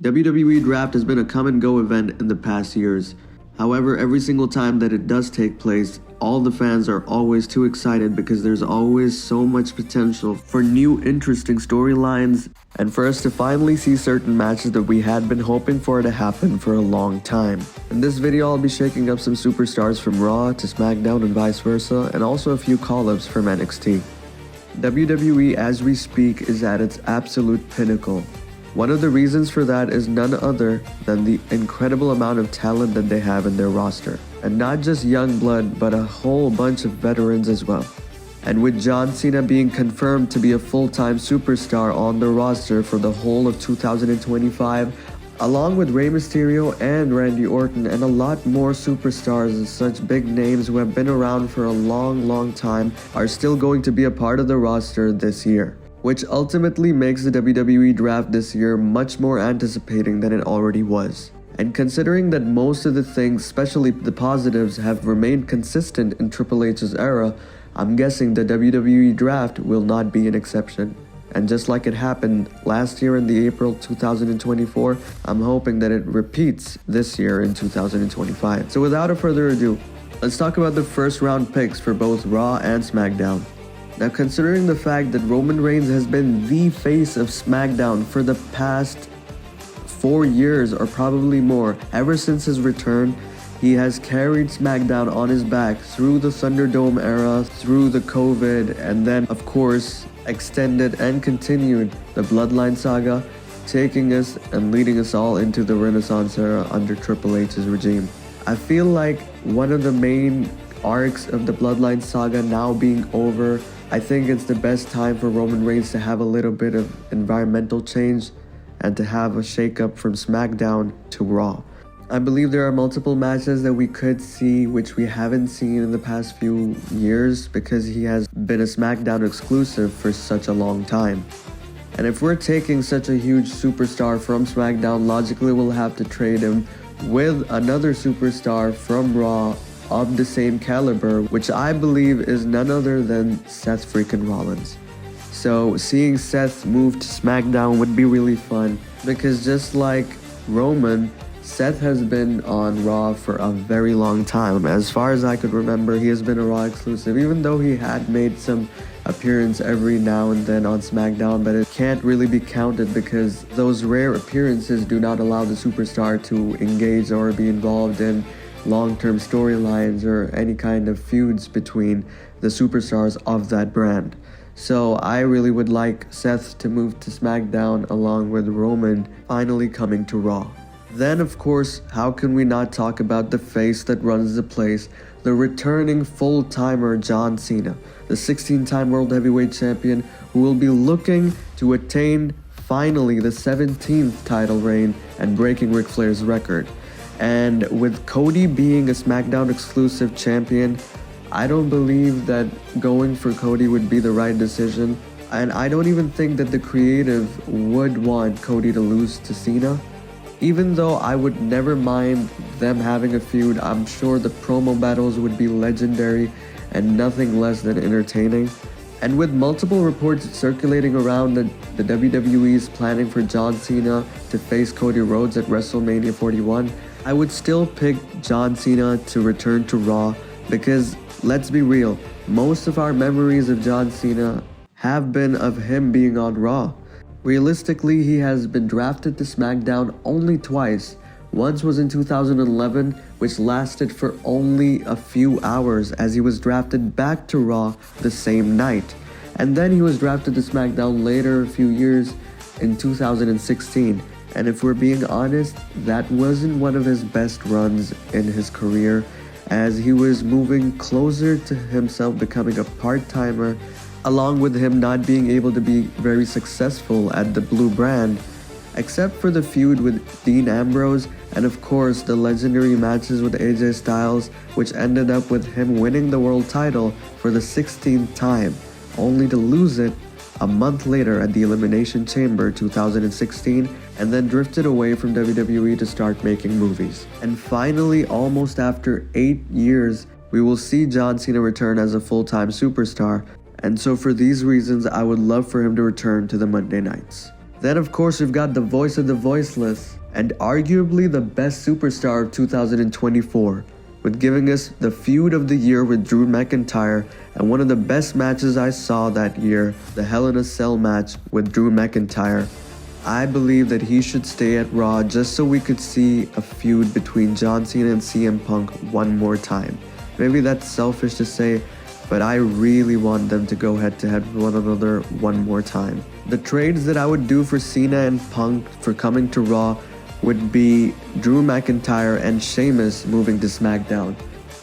WWE Draft has been a come-and-go event in the past years. However, every single time that it does take place, all the fans are always too excited because there's always so much potential for new interesting storylines and for us to finally see certain matches that we had been hoping for to happen for a long time. In this video, I'll be shaking up some superstars from Raw to SmackDown and vice versa, and also a few call-ups from NXT. WWE as we speak is at its absolute pinnacle. One of the reasons for that is none other than the incredible amount of talent that they have in their roster. And not just young blood, but a whole bunch of veterans as well. And with John Cena being confirmed to be a full-time superstar on the roster for the whole of 2025, along with Rey Mysterio and Randy Orton and a lot more superstars and such big names who have been around for a long time are still going to be a part of the roster this year, which ultimately makes the WWE Draft this year much more anticipating than it already was. And considering that most of the things, especially the positives, have remained consistent in Triple H's era, I'm guessing the WWE Draft will not be an exception. And just like it happened last year in the April 2024, I'm hoping that it repeats this year in 2025. So without further ado, let's talk about the first round picks for both Raw and SmackDown. Now, considering the fact that Roman Reigns has been the face of SmackDown for the past 4 years or probably more, ever since his return, he has carried SmackDown on his back through the Thunderdome era, through the COVID, and then, of course, extended and continued the Bloodline saga, taking us and leading us all into the Renaissance era under Triple H's regime. I feel like one of the main arcs of the Bloodline saga now being over, I think it's the best time for Roman Reigns to have a little bit of environmental change and to have a shakeup from SmackDown to Raw. I believe there are multiple matches that we could see which we haven't seen in the past few years because he has been a SmackDown exclusive for such a long time. And if we're taking such a huge superstar from SmackDown, logically we'll have to trade him with another superstar from Raw of the same caliber, which I believe is none other than Seth freaking Rollins. So seeing Seth move to SmackDown would be really fun because just like Roman, Seth has been on Raw for a very long time. As far as I could remember, he has been a Raw exclusive, even though he had made some appearance every now and then on SmackDown, but it can't really be counted because those rare appearances do not allow the superstar to engage or be involved in long-term storylines or any kind of feuds between the superstars of that brand. So I really would like Seth to move to SmackDown along with Roman finally coming to Raw. Then of course, how can we not talk about the face that runs the place, the returning full-timer John Cena, the 16-time World Heavyweight Champion who will be looking to attain finally the 17th title reign and breaking Ric Flair's record. And with Cody being a SmackDown exclusive champion, I don't believe that going for Cody would be the right decision. And I don't even think that the creative would want Cody to lose to Cena. Even though I would never mind them having a feud, I'm sure the promo battles would be legendary and nothing less than entertaining. And with multiple reports circulating around that the WWE is planning for John Cena to face Cody Rhodes at WrestleMania 41, I would still pick John Cena to return to Raw because, let's be real, most of our memories of John Cena have been of him being on Raw. Realistically, he has been drafted to SmackDown only twice. Once was in 2011, which lasted for only a few hours as he was drafted back to Raw the same night. And then he was drafted to SmackDown later a few years in 2016. And if we're being honest, that wasn't one of his best runs in his career as he was moving closer to himself becoming a part-timer, along with him not being able to be very successful at the Blue brand, except for the feud with Dean Ambrose and of course the legendary matches with AJ Styles, which ended up with him winning the world title for the 16th time, only to lose it a month later at the Elimination Chamber 2016, and then drifted away from WWE to start making movies. And finally, almost after 8 years, we will see John Cena return as a full-time superstar, and so for these reasons, I would love for him to return to the Monday nights. Then of course we've got the voice of the voiceless, and arguably the best superstar of 2024, with giving us the feud of the year with Drew McIntyre, and one of the best matches I saw that year, the Hell in a Cell match with Drew McIntyre. I believe that he should stay at Raw just so we could see a feud between John Cena and CM Punk one more time. Maybe that's selfish to say, but I really want them to go head to head with one another one more time. The trades that I would do for Cena and Punk for coming to Raw would be Drew McIntyre and Sheamus moving to SmackDown.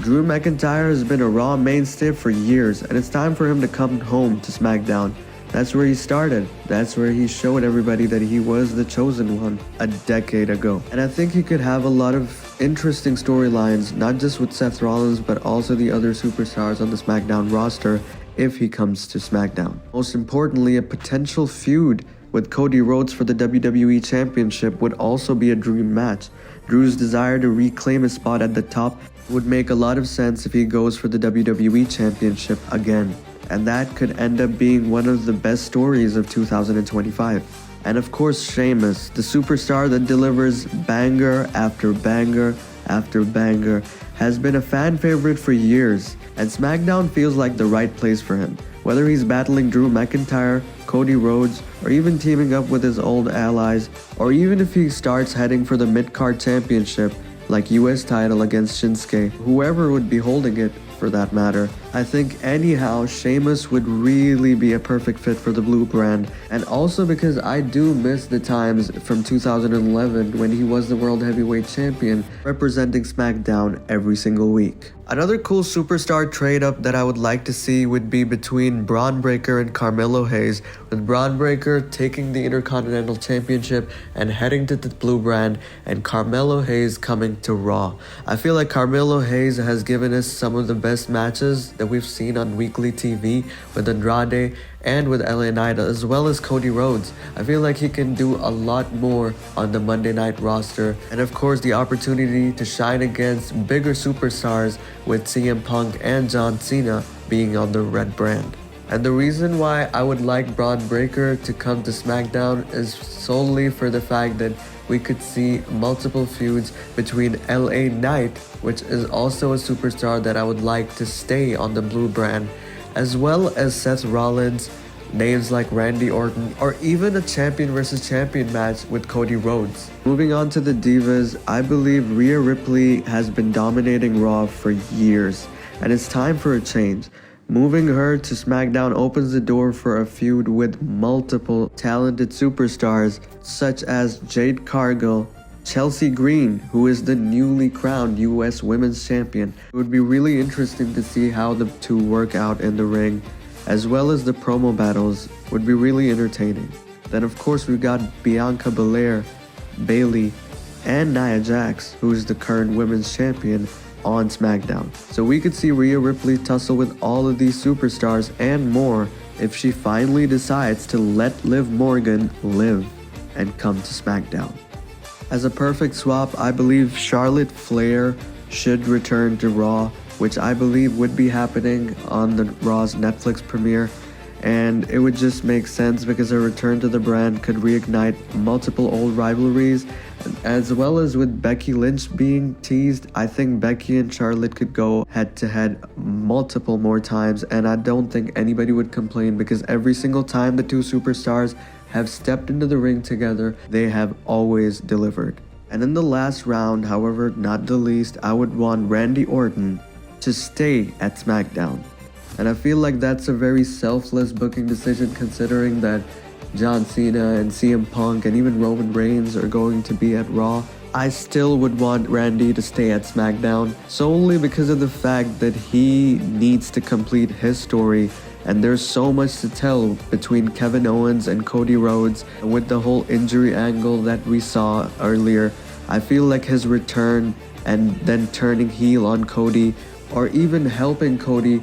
Drew McIntyre has been a Raw mainstay for years, and it's time for him to come home to SmackDown. That's where he started. That's where he showed everybody that he was the chosen one a decade ago. And I think he could have a lot of interesting storylines, not just with Seth Rollins, but also the other superstars on the SmackDown roster if he comes to SmackDown. Most importantly, a potential feud with Cody Rhodes for the WWE Championship would also be a dream match. Drew's desire to reclaim his spot at the top would make a lot of sense if he goes for the WWE Championship again. And that could end up being one of the best stories of 2025. And of course, Sheamus, the superstar that delivers banger after banger after banger, has been a fan favorite for years, and SmackDown feels like the right place for him. Whether he's battling Drew McIntyre, Cody Rhodes, or even teaming up with his old allies, or even if he starts heading for the Midcard Championship, like US title against Shinsuke, whoever would be holding it for that matter. I think anyhow Sheamus would really be a perfect fit for the blue brand, and also because I do miss the times from 2011 when he was the World Heavyweight Champion representing SmackDown every single week. Another cool superstar trade-up that I would like to see would be between Braun Breaker and Carmelo Hayes, with Braun Breaker taking the Intercontinental Championship and heading to the blue brand, and Carmelo Hayes coming to Raw. I feel like Carmelo Hayes has given us some of the best matches that we've seen on weekly TV with Andrade and with LA Knight, as well as Cody Rhodes. I feel like he can do a lot more on the Monday Night roster, and of course the opportunity to shine against bigger superstars with CM Punk and John Cena being on the red brand. And the reason why I would like Braun Breaker to come to SmackDown is solely for the fact that we could see multiple feuds between LA Knight, which is also a superstar that I would like to stay on the blue brand, as well as Seth Rollins, names like Randy Orton, or even a champion versus champion match with Cody Rhodes. Moving on to the Divas, I believe Rhea Ripley has been dominating Raw for years, and it's time for a change. Moving her to SmackDown opens the door for a feud with multiple talented superstars such as Jade Cargill, Chelsea Green, who is the newly crowned US Women's Champion. It would be really interesting to see how the two work out in the ring, as well as the promo battles would be really entertaining. Then of course we got Bianca Belair, Bayley, and Nia Jax, who is the current Women's Champion, on SmackDown. So we could see Rhea Ripley tussle with all of these superstars and more if she finally decides to let Liv Morgan live and come to SmackDown. As a perfect swap, I believe Charlotte Flair should return to Raw, which I believe would be happening on the Raw's Netflix premiere, and it would just make sense because her return to the brand could reignite multiple old rivalries. As well as with Becky Lynch being teased, I think Becky and Charlotte could go head to head multiple more times, and I don't think anybody would complain because every single time the two superstars have stepped into the ring together, they have always delivered. And in the last round, however not the least, I would want Randy Orton to stay at SmackDown. And I feel like that's a very selfless booking decision considering that John Cena and CM Punk and even Roman Reigns are going to be at Raw. I still would want Randy to stay at SmackDown solely because of the fact that he needs to complete his story, and there's so much to tell between Kevin Owens and Cody Rhodes, and with the whole injury angle that we saw earlier, I feel like his return and then turning heel on Cody, or even helping Cody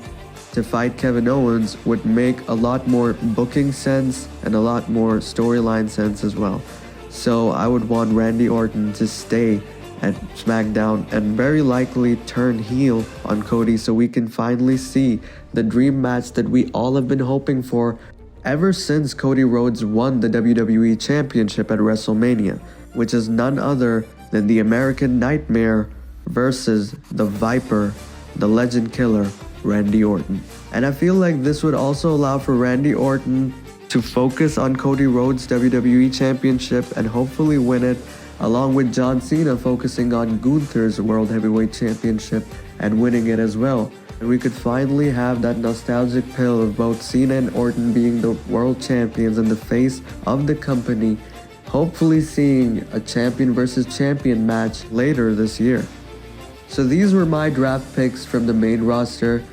to fight Kevin Owens, would make a lot more booking sense and a lot more storyline sense as well. So I would want Randy Orton to stay at SmackDown and very likely turn heel on Cody so we can finally see the dream match that we all have been hoping for ever since Cody Rhodes won the WWE Championship at WrestleMania, which is none other than the American Nightmare versus the Viper, the Legend Killer, Randy Orton. And I feel like this would also allow for Randy Orton to focus on Cody Rhodes' WWE Championship and hopefully win it, along with John Cena focusing on Gunther's World Heavyweight Championship and winning it as well. And we could finally have that nostalgic pill of both Cena and Orton being the world champions and the face of the company, hopefully seeing a champion versus champion match later this year. So these were my draft picks from the main roster,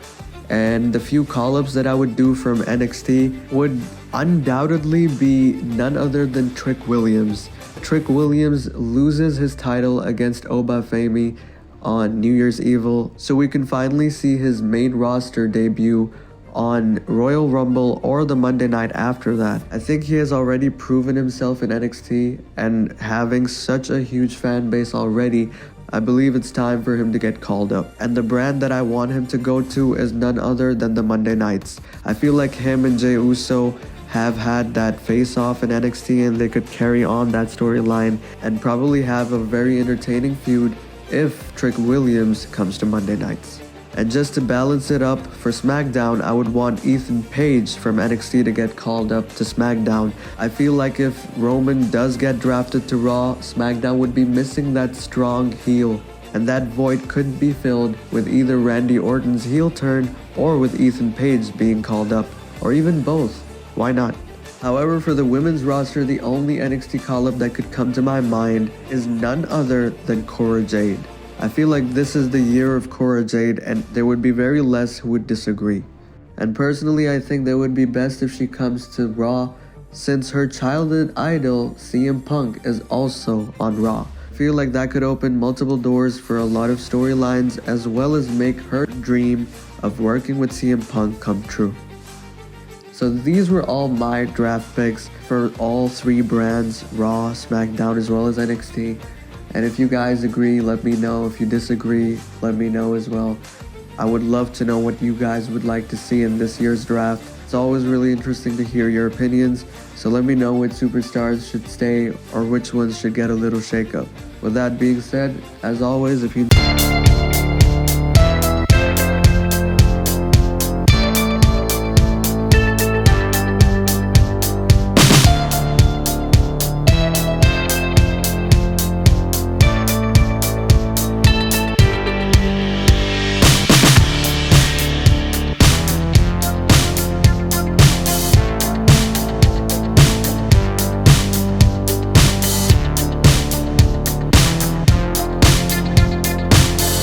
and the few call-ups that I would do from NXT would undoubtedly be none other than Trick Williams. Trick Williams loses his title against Oba Femi on New Year's Evil, so we can finally see his main roster debut on Royal Rumble or the Monday night after that. I think he has already proven himself in NXT, and having such a huge fan base already, I believe it's time for him to get called up. And the brand that I want him to go to is none other than the Monday Nights. I feel like him and Jey Uso have had that face-off in NXT, and they could carry on that storyline and probably have a very entertaining feud if Trick Williams comes to Monday Nights. And just to balance it up, for SmackDown, I would want Ethan Page from NXT to get called up to SmackDown. I feel like if Roman does get drafted to Raw, SmackDown would be missing that strong heel, and that void could be filled with either Randy Orton's heel turn or with Ethan Page being called up, or even both. Why not? However, for the women's roster, the only NXT call-up that could come to my mind is none other than Cora Jade. I feel like this is the year of Cora Jade, and there would be very less who would disagree. And personally, I think that would be best if she comes to Raw, since her childhood idol, CM Punk, is also on Raw. I feel like that could open multiple doors for a lot of storylines, as well as make her dream of working with CM Punk come true. So these were all my draft picks for all three brands, Raw, SmackDown, as well as NXT. And if you guys agree, let me know. If you disagree, let me know as well. I would love to know what you guys would like to see in this year's draft. It's always really interesting to hear your opinions, so let me know which superstars should stay or which ones should get a little shakeup. With that being said, as always, if you